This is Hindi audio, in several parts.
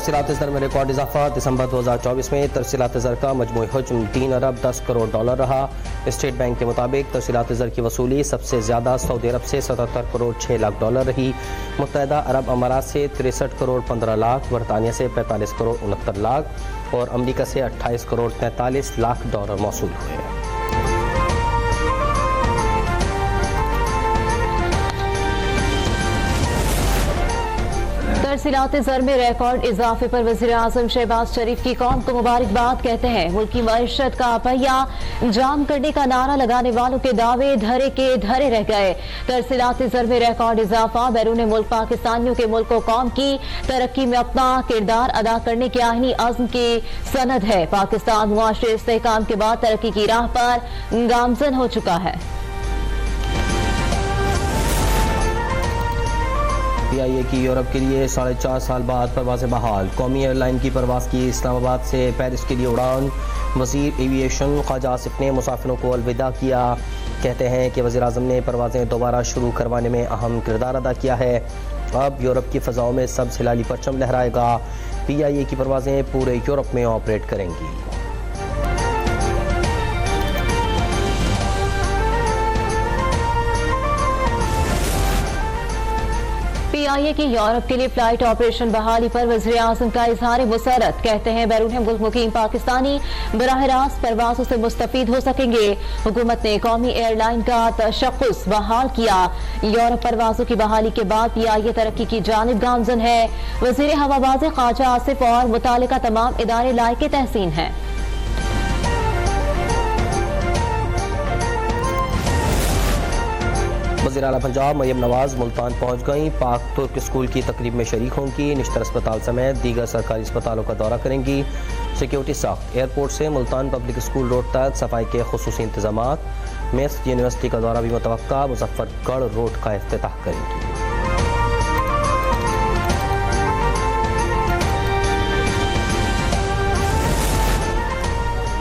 तरसीलात ज़र में रिकॉर्ड इजाफा। दिसंबर 2024 में तरसीलात ज़र का मजमूई हजम 3 अरब 10 करोड़ डॉलर रहा। स्टेट बैंक के मुताबिक तरसीलात ज़र की वसूली सबसे ज़्यादा सऊदी अरब से 77 करोड़ 6 लाख डॉलर रही। मुत्तहदा अरब अमारात से 63 करोड़ 15 लाख, बरतानिया से 45 करोड़ 69 लाख और अमरीका से 28 करोड़ 43 लाख डॉलर मौसूल हुए। तरसीलात ज़र में रिकॉर्ड इजाफे पर वज़ीर आज़म शहबाज शरीफ की कौम को मुबारकबाद। कहते हैं मुल्क की मईशत का पहिया जाम करने का नारा लगाने वालों के दावे धरे के धरे रह गए। तरसीलात ज़र में रिकॉर्ड इजाफा बैरून मुल्क पाकिस्तानियों के मुल्क को कौम की तरक्की में अपना किरदार अदा करने के आईनी अज़्म की सनद है। पाकिस्तान मुआशरे इस्तेहकाम के बाद तरक्की की राह पर गामजन हो चुका है। PIA की यूरोप के लिए 4.5 साल बाद परवाज़ें बहाल। कौमी एयरलाइन की परवाज़ की इस्लामाबाद से पेरिस के लिए उड़ान। वज़ीर एविएशन ख्वाजा आसिफ ने मुसाफिरों को अलविदा किया। कहते हैं कि वज़ीर आज़म ने परवाज़ें दोबारा शुरू करवाने में अहम किरदार अदा किया है। अब यूरोप की फ़ज़ाओं में सब्ज़ हिलाली परचम लहराएगा। PIA की परवाज़ें पूरे यूरोप में ऑपरेट करेंगी। PIA की यूरोप के लिए फ्लाइट ऑपरेशन बहाली पर वज़ीर आज़म का इजहार मुसरत। कहते हैं बैरून मुल्क मुकीम पाकिस्तानी बराह रास्त परवाज़ों से मुस्तफीद हो सकेंगे। हुकूमत ने कौमी एयरलाइन का तशख़्ख़ुस बहाल किया। यूरोप परवाज़ों की बहाली के बाद PIA तरक्की की जानिब गामजन है। वज़ीर हवाबाज़ ख्वाजा आसिफ और मुतालिका तमाम इदारे लायके तहसीन हैं। वज़ीर आला पंजाब मरियम नवाज मुल्तान पहुँच गईं। पाक तुर्क स्कूल की तकरीब में शरीक होंगी। निश्तर अस्पताल समेत दीगर सरकारी अस्पतालों का दौरा करेंगी। सिक्योरिटी सख्त। एयरपोर्ट से मुल्तान पब्लिक स्कूल रोड तक सफाई के खुसूसी इंतजामात। मेस्ट यूनिवर्सिटी का दौरा भी मुतवक्का। मुजफ्फरगढ़ रोड का इफ्तिताह करेंगी।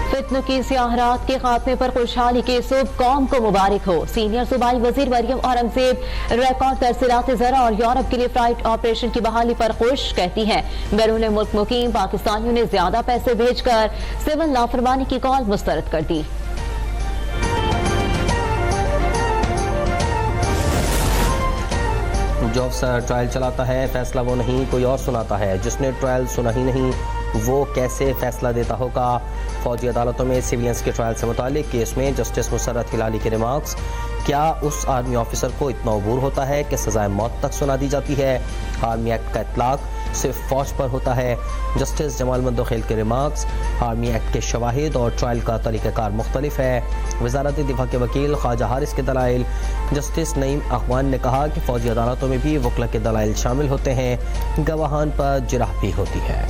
फितनों की सियाहरात के खात्मे पर खुशहाली के सुबह कौम को मुबारक हो। सीनियर सूबाई वजीर मरियम औरंगजेब रिकॉर्ड तरसीलात ज़र और यूरोप के लिए फ्लाइट ऑपरेशन की बहाली पर खुश। कहती हैं बैरून मुल्क मुकीम पाकिस्तानियों ने ज्यादा पैसे भेजकर सिविल लाफरमानी की कॉल मुस्तरद कर दी। जो अफसर ट्रायल चलाता है फैसला वो नहीं कोई और सुनाता है। जिसने ट्रायल सुना ही नहीं वो कैसे फैसला देता होगा। फौजी अदालतों में सिविलियंस के ट्रायल से मुतालिक केस में जस्टिस मुसर्रत हिलाली के रिमार्क्स। क्या उस आर्मी ऑफिसर को इतना अबूर होता है कि सजाए मौत तक सुना दी जाती है। आर्मी एक्ट का इतलाक सिर्फ फौज पर होता है। जस्टिस जमाल मंदोखेल के रिमार्क्स। आर्मी एक्ट के शवाहिद और ट्रायल का तरीक़ाकार मुख्तलिफ है। वज़ारत दिफा के वकील ख्वाजा हारिस के दलाइल। जस्टिस नईम अखवान ने कहा कि फौजी अदालतों में भी वकला के दलाइल शामिल होते हैं। गवाहान पर जिरह भी होती है।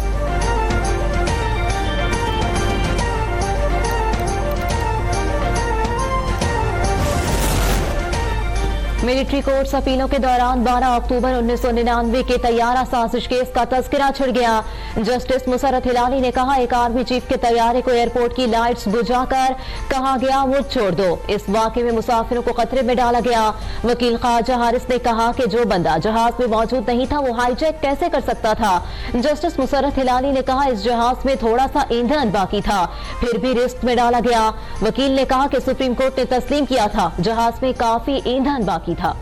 मिलिट्री कोर्ट अपीलों के दौरान 12 अक्टूबर 1999 के तैयारा साजिश केस का तज़किरा छिड़ गया। जस्टिस मुसर्रत हिलाली ने कहा एक आर्मी चीफ के तैयारे को एयरपोर्ट की लाइट्स बुझाकर कहा गया मुझ छोड़ दो। इस वाक़े में मुसाफिरों को खतरे में डाला गया। वकील ख्वाजा हारिस ने कहा कि जो बंदा जहाज में मौजूद नहीं था वो हाईजैक कैसे कर सकता था। जस्टिस मुसर्रत हिलाली ने कहा इस जहाज में थोड़ा सा ईंधन बाकी था फिर भी रिस्क में डाला गया। वकील ने कहा कि सुप्रीम कोर्ट ने तस्लीम किया था जहाज में काफी ईंधन बाकी था।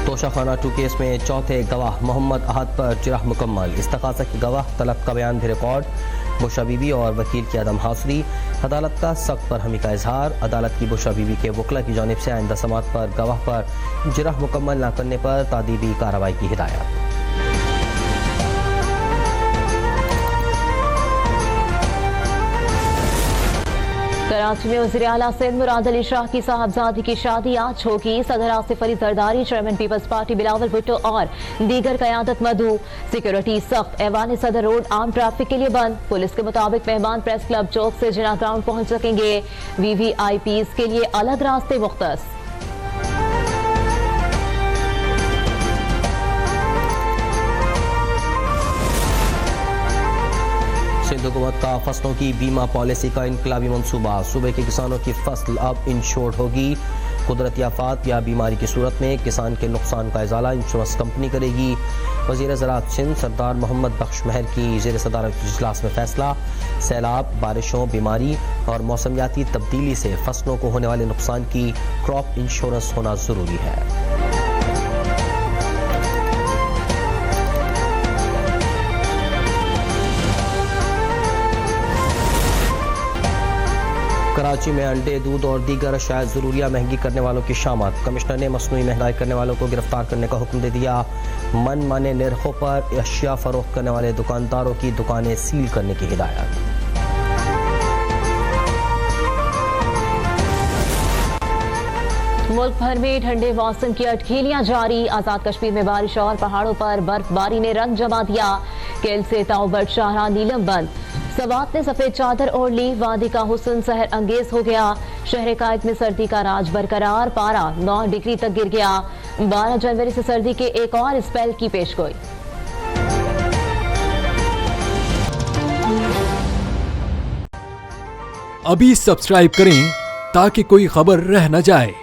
तोशाखाना 2 केस में चौथे गवाह मोहम्मद अहद पर जिरह मुकम्मल। इस्तग़ासा की गवाह तलब का बयान भी रिकॉर्ड। बुशरा बीबी और वकील की अदम हाजिरी। अदालत का सख्त बरहमी का इजहार। अदालत की बुशरा बीबी के वकला की जानिब से आइंदा समात पर गवाह पर जिरह मुकम्मल न करने पर तादीबी कार्रवाई की हिदायत। कराची में वज़ीर आला सिंध मुराद अली शाह की साहबजादी की शादी आज होगी। सदर Asif Ali Zardari, chairman Peoples Party Bilawal Bhutto और दीगर क़यादत मधु। सिक्योरिटी सख्त। ऐवान सदर रोड आम ट्रैफिक के लिए बंद। पुलिस के मुताबिक मेहमान प्रेस क्लब चौक से जिना ग्राउंड पहुंच सकेंगे। VVIPs के लिए अलग रास्ते मुख्तस। सिंध हुकूमत का फसलों की बीमा पॉलिसी का इनकलाबी मंसूबा। सूबे के किसानों की फसल अब इंश्योर्ड होगी। कुदरती आफात या बीमारी की सूरत में किसान के नुकसान का इजाला इंश्योरेंस कंपनी करेगी। वज़ीर ज़राअत सिंध सरदार मोहम्मद बख्श महर की ज़ेर सदारत इजलास में फैसला। सैलाब, बारिशों, बीमारी और मौसमियाती तब्दीली से फसलों को होने वाले नुकसान की क्रॉप इंश्योरेंस होना ज़रूरी है। कराची में अंडे, दूध और दीगर शायद ज़रूरिया महंगी करने वालों की शामत। कमिश्नर ने मसनूई महंगाई करने वालों को गिरफ्तार करने का हुक्म दे दिया। मन माने निर्खों पर अशिया फरोख्त करने वाले दुकानदारों की दुकानें सील करने की हिदायत। मुल्क भर में ठंडे मौसम की अटखेलियां जारी। आजाद कश्मीर में बारिश और पहाड़ों पर बर्फबारी ने रंग जमा दिया। केल से ताउबट शाहरा नीलम बंद। सवात ने सफेद चादर ओढ़ ली। वादी का हुस्न सहर अंगेज हो गया। शहर कायद में सर्दी का राज बरकरार। पारा 9 डिग्री तक गिर गया। 12 जनवरी से सर्दी के एक और स्पेल की पेशगोई। अभी सब्सक्राइब करें ताकि कोई खबर रह न जाए।